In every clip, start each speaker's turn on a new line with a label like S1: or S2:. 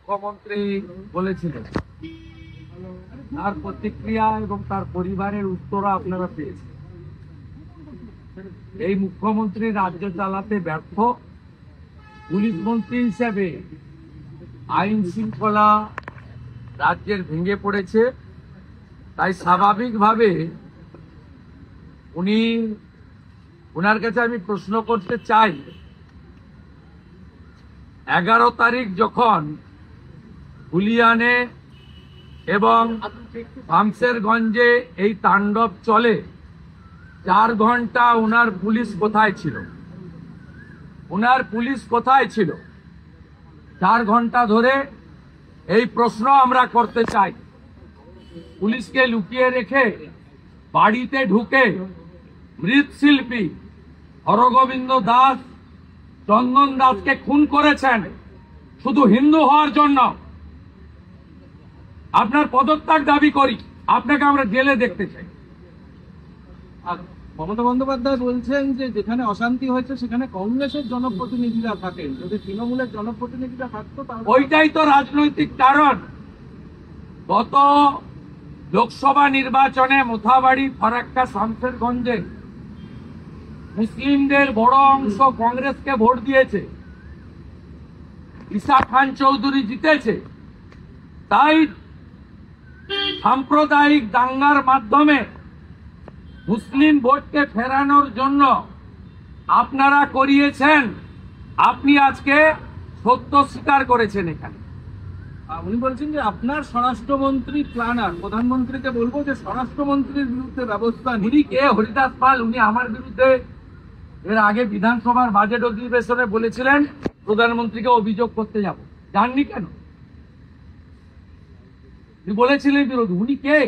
S1: মুখ্যমন্ত্রী বলেছিলেন, তার প্রতিক্রিয়া এবং তার পরিবারের উত্তরও আপনারা পেয়েছেন। এই মুখ্যমন্ত্রী রাজ্য চালাতে ব্যর্থ। পুলিশ মন্ত্রী হিসেবে আইন শৃঙ্খলা রাজ্যের ভেঙে পড়েছে, তাই স্বাভাবিকভাবে ওনার কাছে আমি প্রশ্ন করতে চাই, 11 তারিখ যখন হুলিয়ানে এবং শামশেরগঞ্জে এই তাণ্ডব চলে, 4 ঘন্টা ওনার পুলিশ কোথায় ছিল? 4 ঘন্টা ধরে এই প্রশ্ন আমরা করতে চাই। পুলিশকে লুকিয়ে রেখে বাড়িতে ঢুকে মৃৎশিল্পী হরগোবিন্দ দাস, চন্দন দাসকে খুন করেছেন শুধু হিন্দু হওয়ার জন্য। আপনার পদত্যাগ দাবি করি, আপনাকে আমরা জেলে দেখতে চাই।
S2: আর মমতা বন্দ্যোপাধ্যায় বলছেন যে যেখানে অশান্তি হয়েছে সেখানে কংগ্রেসের জনপ্রতিনিধিরা থাকেন, যদি তৃণমূলের জনপ্রতিনিধিরা থাকতো তাহলে।
S1: ওইটাই তো রাজনৈতিক কারণ। গত লোকসভা নির্বাচনে মোথাবাড়ি, ফারাক্কা, শামশেরগঞ্জে মুসলিমদের বড় অংশ কংগ্রেসকে ভোট দিয়েছে, ঈসা খান চৌধুরী জিতেছে। তাই সাম্প্রদায়িক দাঙ্গার মাধ্যমে মুসলিম ভোটকে ফেরানোর জন্য আপনারা করিয়েছেন। আপনি আজকে সত্য স্বীকার করেছেন। এখানে
S2: উনি বলছেন যে আপনার স্বরাষ্ট্রমন্ত্রী প্ল্যানার, প্রধানমন্ত্রীকে বলবো যে স্বরাষ্ট্রমন্ত্রীর বিরুদ্ধে ব্যবস্থা নিন।
S1: উনি কে? হরিদাস পাল। উনি আমার বিরুদ্ধে এর আগে বিধানসভার বাজেট অধিবেশনে বলেছিলেন প্রধানমন্ত্রীকে অভিযোগ করতে যাব। জাননি কেন? উনি বলেছিলেন বিরোধী। উনি কে?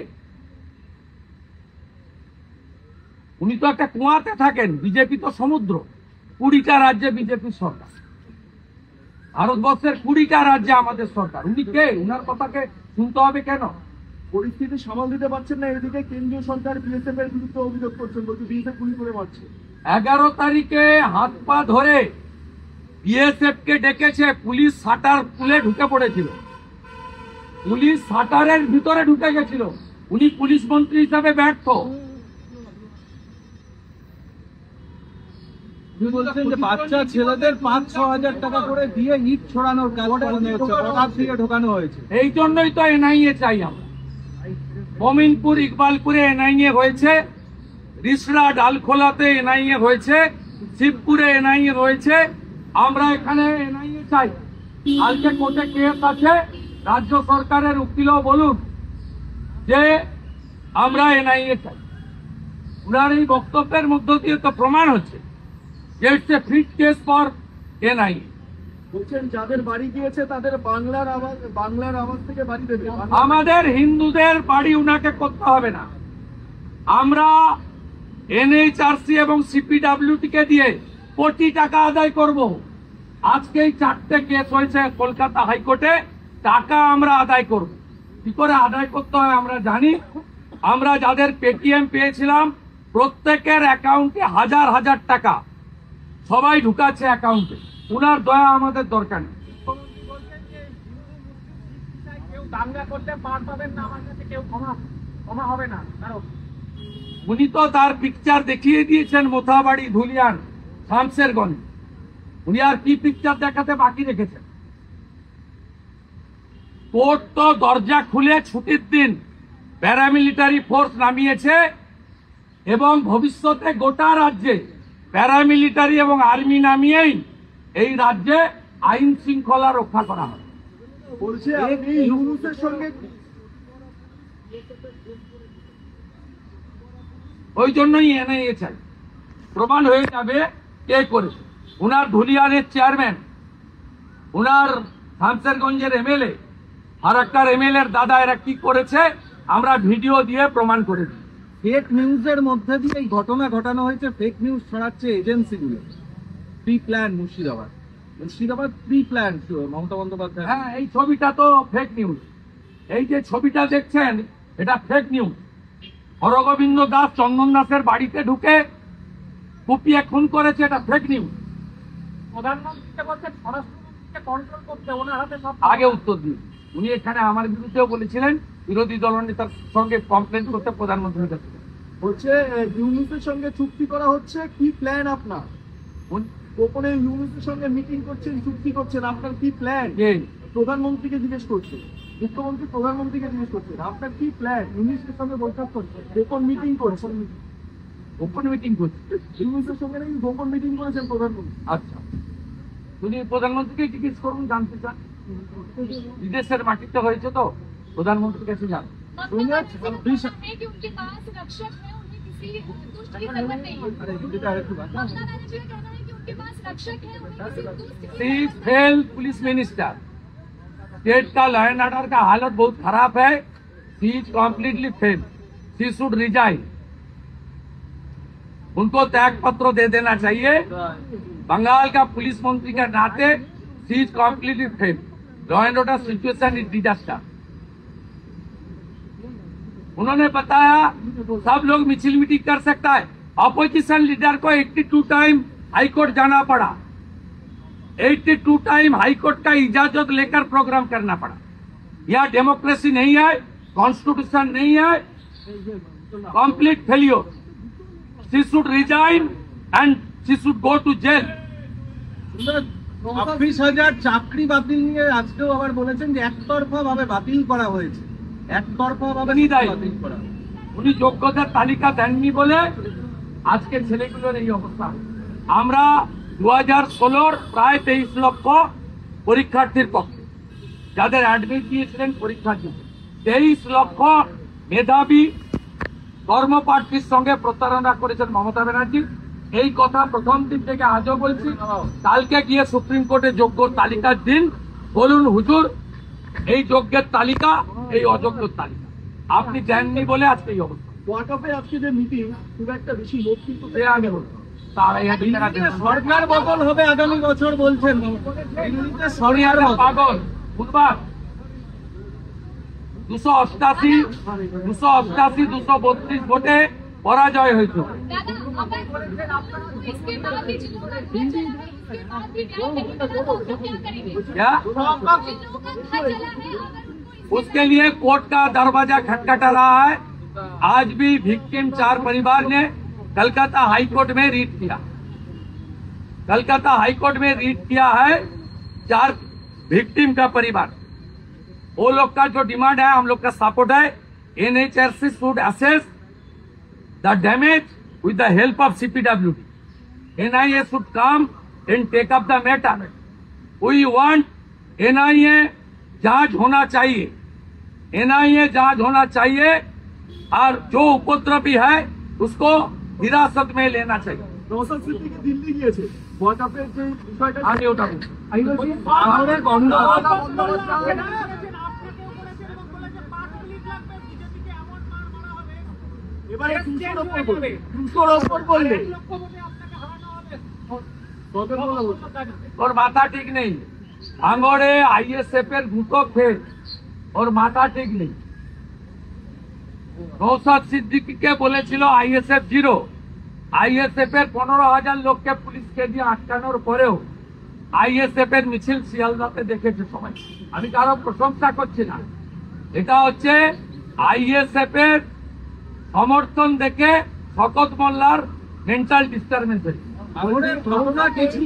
S1: উনি তো একটা কুয়াতে থাকেন। বিজেপি তো সমুদ্র। 20টা রাজ্যে বিজেপির সরকার, ভারতবর্ষের 20টা রাজ্যে আমাদের সরকার। উনি কে? উনার কথাকে শুনতে হবে কেন?
S2: পরিস্থিতি সামাল দিতে পারছেন না, এদিকে কেন্দ্রীয় সরকার বিএসএফ এর বিরুদ্ধে অভিযোগ করছেন, বলছে বিএসএফ গুলি করে মারছে।
S1: 11 তারিখে হাত পা ধরে বিএসএফ কে ডেকেছে। পুলিশ শাটার খুলে ঢুকে পড়েছিল, পুলিশ শাটারের ভিতরে ঢুকে গেছিল। উনি পুলিশ মন্ত্রী হিসাবে ব্যর্থ।
S2: উনি বলছেন যে বাচ্চা ছেলেদের 5-6 হাজার টাকা করে দিয়ে ইট ছড়ানোর কাজ করানো হচ্ছে, হঠাৎ দিয়ে ঢোকানো হয়েছে।
S1: এই জন্যই তো এনআইএ চাই আমরা। মমিনপুর, ইকবালপুরে এনআইএ হয়েছে, রিসড়া ডালখোলাতে এনআইএ হয়েছে, শিবপুরে এনআইএ হয়েছে। আমরা এখানে এনআইএ চাই। কালকে কোর্টে কেস আছে, রাজ্য সরকারের উকিলও বলুন যে আমরা এনআইএ চাই। উনার এই বক্তব্যের মধ্য দিয়ে তো প্রমাণ হচ্ছে যে it's a fit case for NIA.
S2: বলছেন যাদের বাড়ি গিয়েছে তাদের বাংলার আওয়াজ থেকে বাড়ি দেবে।
S1: আমাদের হিন্দুদের বাড়ি উনাকে করতে হবে না। আমরা এনএইচআরসি এবং সিপিডব্লিউটি কে দিয়ে কোটি টাকা আদায় করব। আজকেই 4টে কেস হয়েছে কলকাতা হাইকোর্টে, টাকা আমরা আদায় করব। কি করে আদায় করতে হয় আমরা জানি। আমরা যাদের পেটিএম পেয়েছিলাম প্রত্যেকের অ্যাকাউন্টে হাজার হাজার টাকা সবাই ঢুকাচ্ছে অ্যাকাউন্টে। উনার দয়া আমাদের দরকার নেই। উনি তো তার পিকচার দেখিয়ে দিয়েছেন মোথাবাড়ি, ধুলিয়ান, শামশেরগঞ্জ। উনি আর কি পিকচার দেখাতে বাকি রেখেছেন? কোর্ট তো দরজা খুলে ছুটির দিন প্যারামিলিটারি ফোর্স নামিয়েছে এবং ভবিষ্যতে গোটা রাজ্যে প্যারামিলিটারি এবং আর্মি নামিয়েই এই রাজ্যে আইন শৃঙ্খলা রক্ষা করা হবে।
S2: বলছে আপনি ইউনুসের সঙ্গে,
S1: ওই জন্যই এনআইএ চাই। প্রমাণ হয়ে যাবে কে করেছে। উনার ধুলিয়ানের চেয়ারম্যান, উনার শামশেরগঞ্জের এমএলএ, ফারাক্কার এমএলএ এর দাদা এরা কি করেছে আমরা ভিডিও দিয়ে প্রমাণ করে দিই।
S2: ফেক নিউজের মধ্যে দিয়ে এই ঘটনা ঘটানো হয়েছে। ফেক নিউজ ছড়াচ্ছে এজেন্সিগুলো। Pre plan Murshidabad pre plan Mamata Bandyopadhyay.
S1: হ্যাঁ, এই ছবিটা তো ফেক নিউজ। এই যে ছবিটা দেখছেন এটা ফেক নিউজ। হরগোবিন্দ দাস, চন্দন দাসের বাড়িতে ঢুকে কুপিয়ে খুন করেছে, এটা ফেক নিউজ। প্রধানমন্ত্রীকে বলছেন স্বরাষ্ট্রমন্ত্রী
S2: কন্ট্রোল করতে ওনার হাতে সব
S1: আগে উত্তর দিন। উনি এখানে আমার বিরুদ্ধেও বলেছিলেন বিরোধী দলনেতার সঙ্গে কমপ্লেন করতে প্রধানমন্ত্রীর কাছে।
S3: বলছে ইউনিসের সঙ্গে চুক্তি করা হচ্ছে, কি প্ল্যান আপনার? গোপনে ইউনিসের সঙ্গে মিটিং করছেন, চুক্তি করছেন, আপনার কি প্ল্যান? প্রধানমন্ত্রীকে জিজ্ঞেস করছে, মুখ্যমন্ত্রী প্রধানমন্ত্রীকে জিজ্ঞেস করছেন আপনার কি প্ল্যান? ইউনিসের সঙ্গে বৈঠক করছে, গোপন মিটিং করছেন,
S1: ওপেন মিটিং করছে।
S3: ইউনিসের সঙ্গে নাকি গোপন মিটিং করেছেন প্রধানমন্ত্রী।
S1: আচ্ছা, উনি প্রধানমন্ত্রীকে জিজ্ঞেস করুন, জানতে চান। বিদেশের মাটিতে হয়েছে তো প্রধানমন্ত্রীর কাছে যান।
S4: है कि उनके पास रक्षक है, उन्हें किसी दुष्ट की जरूरत नहीं है।
S2: আরে এটা আরেকটু বাদ।
S4: ममता बनर्जी का कहना है कि उनके पास रक्षक है, उन्हें किसी दुष्ट की
S1: she fail police minister. State का लॉ एंड ऑर्डर का हालत बहुत खराब है। She is completely fail. She should resign. उनको त्याग पत्र दे देना चाहिए। बंगाल का पुलिस मंत्री के नाते she is completely fail. Law and order situation is disaster. उन्होंने बताया सब लोग मिছিল मीटिंग कर सकता है। अपोजिशन लीडर को 82 टाइम हाईकोर्ट जाना पड़ा। 82 टाइम हाईकोर्ट का इजाजत लेकर प्रोग्राम करना पड़ा। यह डेमोक्रेसी नहीं है, कॉन्स्टिट्यूशन नहीं है, complete failure. She should resign and she should go to jail.
S2: 26,000 চাকরি বাতিল নিয়ে আজকেও আবার বলেছেন যে একতরফা ভাবে বাতিল করা হয়েছে, একতরফা ভাবে
S1: উনি দায়ী।
S2: বাতিল করা।
S1: উনি যোগ্যতার তালিকা দেননি বলে আজকে ছেলেগুলোর এই অবস্থা। আমরা 2016 প্রায় 23 লক্ষ পরীক্ষার্থীর পক্ষে যাদের অ্যাডমিট দিয়েছিলেন পরীক্ষার জন্য, 23 লক্ষ মেধাবী কর্মপ্রার্থীর সঙ্গে প্রতারণা করেছেন মমতা ব্যানার্জি। এই কথা প্রথম দিন থেকে আজও বলছি। কালকে গিয়ে সুপ্রিম কোর্টে যোগ্য তালিকার দিন বলুন হুজুর এই যোগ্যের তালিকা, এই অযোগ্যের তালিকা আপনি দেননি বলে আজকে এই অবস্থা।
S3: ওয়াকফে আজকে যে মিটিং, খুব একটা বেশি লোক কিন্তু
S1: সে আমি বলবো তার এই টাকা দেন।
S2: সরকার বদল হবে আগামী বছর বলছেন, দিল্লিতে
S1: সরিয়ার
S2: সরকার বদল।
S1: পাগল বুধবার 288 232 ভোটে পরাজয় হয়েছিল।
S4: दादा इसके बाद भी जिन लोगों का घर चला है, इसके बाद भी न्याय नहीं मिला तो वो क्या करेंगे?
S1: क्या
S4: जिन लोगों का घर चला है, अगर उनको
S1: उसके लिए कोर्ट का दरवाजा खटखटा रहा है। आज भी विक्टिम 4 परिवार ने कलकत्ता हाई कोर्ट में रीट किया। कलकत्ता हाई कोर्ट में रीट किया है 4 विक्टिम का परिवार। वो लोग का जो डिमांड है, हम लोग का सपोर्ट है। NHRC should assess the damage with the help of CPWD. NIA should come and take up the matter. We want NIA जांच होना चाहिए, NIA जांच होना चाहिए और जो उपद्रवी है उसको हिरासत में लेना चाहिए।
S3: নওশাদ সিদ্দিকী দিল্লি গিয়েছে, ওয়াকফের যে বিষয়টা
S1: आगे उठा दो।
S2: আমাদের গণতন্ত্র
S3: এবারে 200 ওপর করবে, 200 ওপর করলে কবে বলা হচ্ছে?
S1: और माथा ठीक नहीं। भांगड़े ISF এর ঘুতক ফের और माथा ठीक नहीं। নওশাদ সিদ্দিকীকে বলেছিল ISF 0। ISF এর 15,000 লোককে পুলিশকে দিয়ে আটকানোর পরেও ISF এর মিছিল শিয়ালদাতে দেখেছে সবাই। আমি কারো প্রশংসা করছি না, এটা হচ্ছে ISF এর সমর্থন দেখে শকত মোল্লার মেন্টাল ডিস্টারবেন্স হয়েছে।
S2: আমাদের ঘটনা কিছু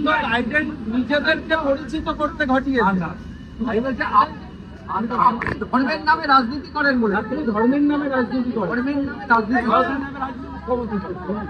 S2: নিজেদেরকে পরিচিত করতে ঘটিয়েছে। ধর্মের নামে রাজনীতি করেন বলে আপনি ধর্মের নামে রাজনীতি করেন, ধর্মের নামে রাজনীতি করেন।